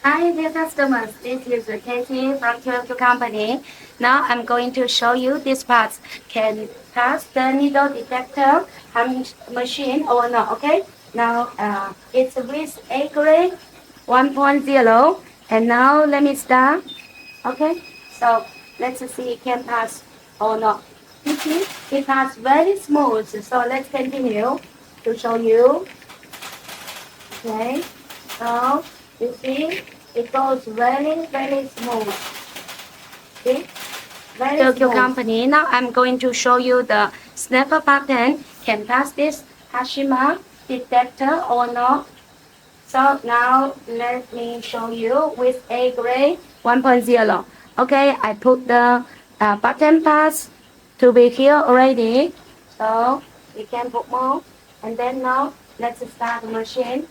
Hi dear customers, this is Cathy from Tokyo Company. Now I'm going to show you this part can pass the needle detector machine or not, okay? Now it's with A grade 1.0 and now let me start, okay? So let's see it can pass or not. You see, it pass very smooth, so let's continue to show you. Okay, so you see it goes very smooth. See, very Tokyo smooth. Company. Now I'm going to show you the snapper button can pass this Hashima detector or not. So now let me show you with A grade 1.0. Okay, I put the button pass to be here already. So we can put more. And then now let's start the machine.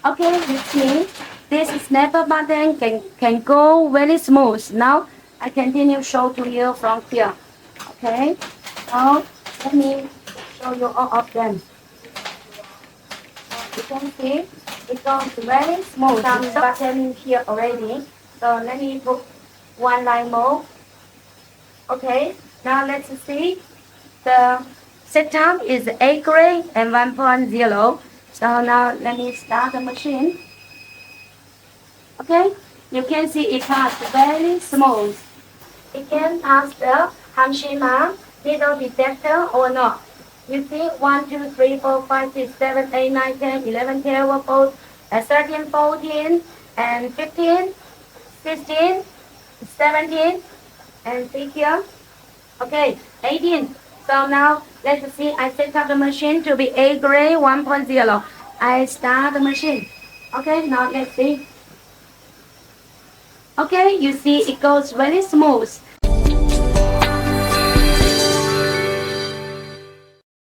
Okay, you see, this snapper button can go very smooth. Now I continue show to you from here. Okay, now let me show you all of them. You can see it goes very smooth. Some button here already. So let me put one line more. Okay, now let's see. The setup is A grade and 1.0. So now let me start the machine. Okay, you can see it pass very smooth. It can pass the Hanshima needle detector or not. You see 1, 2, 3, 4, 5, 6, 7, 8, 9, 10, 11, 12, 14, 13, 14, and 15, 16, 17, and see here. Okay, 18. So now let's see, I set up the machine to be A grade 1.0. I start the machine. Okay, now let's see. Okay, you see it goes very smooth.